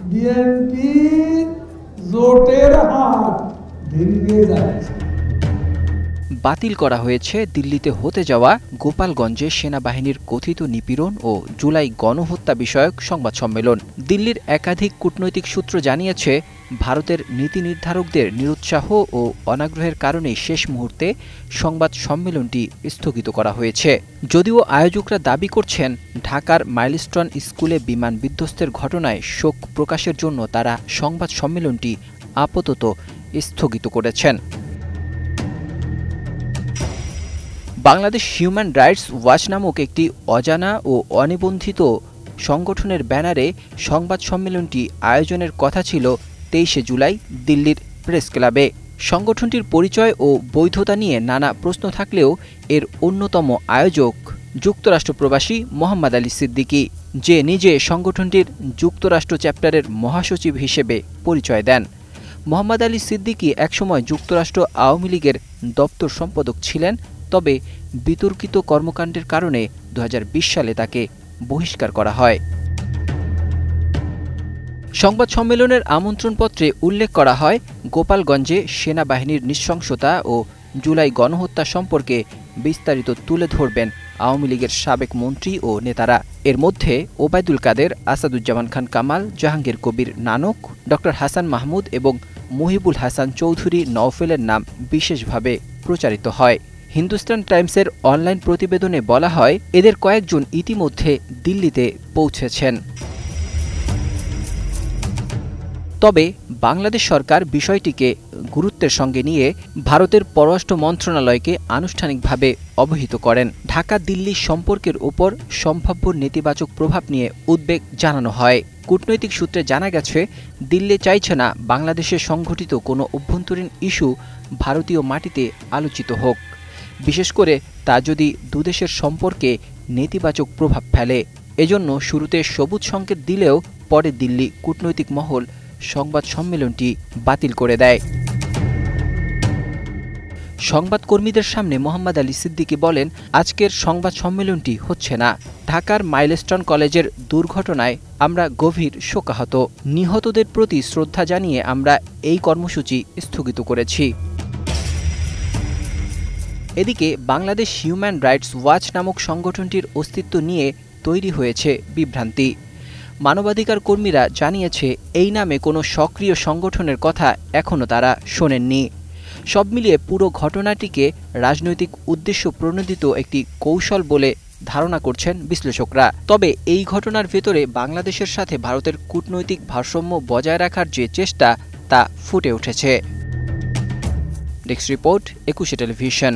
BNP জোটের হাত ভেঙে যাচ্ছে। বাতিল করা হয়েছে দিল্লিতে হতে যাওয়া গোপালগঞ্জে সেনাবাহিনীর কথিত নিপীড়ন ও জুলাই গণহত্যা বিষয়ক সংবাদ সম্মেলন। দিল্লির একাধিক কূটনৈতিক সূত্র জানিয়েছে, ভারতের নীতি নির্ধারকদের নিরুৎসাহ ও অনাগ্রহের কারণে শেষ মুহূর্তে সংবাদ সম্মেলনটি স্থগিত করা হয়েছে। যদিও আয়োজকরা দাবি করছেন, ঢাকার মাইলস্টোন স্কুলে বিমান বিধ্বস্তের ঘটনায় শোক প্রকাশের জন্য তারা সংবাদ সম্মেলনটি আপাতত স্থগিত করেছেন। বাংলাদেশ হিউম্যান রাইটস ওয়াচ নামক একটি অজানা ও অনিবন্ধিত সংগঠনের ব্যানারে সংবাদ সম্মেলনটি আয়োজনের কথা ছিল 23শে জুলাই দিল্লির প্রেস ক্লাবে। সংগঠনটির পরিচয় ও বৈধতা নিয়ে নানা প্রশ্ন থাকলেও এর অন্যতম আয়োজক যুক্তরাষ্ট্র প্রবাসী মোহাম্মদ আলী সিদ্দিকী, যে নিজে সংগঠনটির যুক্তরাষ্ট্র চ্যাপ্টারের মহাসচিব হিসেবে পরিচয় দেন। মোহাম্মদ আলী সিদ্দিকী একসময় যুক্তরাষ্ট্র আওয়ামী লীগের দপ্তর সম্পাদক ছিলেন, তবে বিতর্কিত কর্মকাণ্ডের কারণে 2020 সালে তাকে বহিষ্কার করা হয়। সংবাদ সম্মেলনের আমন্ত্রণপত্রে উল্লেখ করা হয়, গোপালগঞ্জে সেনাবাহিনীর নৃশংসতা ও জুলাই গণহত্যা সম্পর্কে বিস্তারিত তুলে ধরবেন আওয়ামী লীগের সাবেক মন্ত্রী ও নেতারা। এর মধ্যে ওবায়দুল কাদের, আসাদুজ্জামান খান কামাল, জাহাঙ্গীর কবির নানক, ড হাসান মাহমুদ এবং মুহিবুল হাসান চৌধুরী নওফেলের নাম বিশেষভাবে প্রচারিত হয়। হিন্দুস্তান টাইমসের অনলাইন প্রতিবেদনে বলা হয়, এদের কয়েকজন ইতিমধ্যে দিল্লিতে পৌঁছেছেন। তবে বাংলাদেশ সরকার বিষয়টিকে গুরুত্বের সঙ্গে নিয়ে ভারতের পররাষ্ট্র মন্ত্রণালয়কে আনুষ্ঠানিকভাবে অবহিত করেন। ঢাকা দিল্লি সম্পর্কের ওপর সম্ভাব্য নেতিবাচক প্রভাব নিয়ে উদ্বেগ জানানো হয়। কূটনৈতিক সূত্রে জানা গেছে, দিল্লি চাইছে না বাংলাদেশে সংঘটিত কোনো অভ্যন্তরীণ ইস্যু ভারতীয় মাটিতে আলোচিত হোক, বিশেষ করে তা যদি দুদেশের সম্পর্কে নেতিবাচক প্রভাব ফেলে। এজন্য শুরুতে সবুজ সংকেত দিলেও পরে দিল্লি কূটনৈতিক মহল সংবাদ সম্মেলনটি বাতিল করে দেয়। সংবাদকর্মীদের সামনে মোহাম্মদ আলী সিদ্দিকী বলেন, আজকের সংবাদ সম্মেলনটি হচ্ছে না। ঢাকার মাইলস্টোন কলেজের দুর্ঘটনায় আমরা গভীর শোকাহত। নিহতদের প্রতি শ্রদ্ধা জানিয়ে আমরা এই কর্মসূচি স্থগিত করেছি। এদিকে বাংলাদেশ হিউম্যান রাইটস ওয়াচ নামক সংগঠনটির অস্তিত্ব নিয়ে তৈরি হয়েছে বিভ্রান্তি। মানবাধিকার কর্মীরা জানিয়েছে, এই নামে কোনো সক্রিয় সংগঠনের কথা এখনও তারা শোনেননি। সব মিলিয়ে পুরো ঘটনাটিকে রাজনৈতিক উদ্দেশ্য প্রণোদিত একটি কৌশল বলে ধারণা করছেন বিশ্লেষকরা। তবে এই ঘটনার ভেতরে বাংলাদেশের সাথে ভারতের কূটনৈতিক ভারসাম্য বজায় রাখার যে চেষ্টা, তা ফুটে উঠেছে। Desk report, 21 television.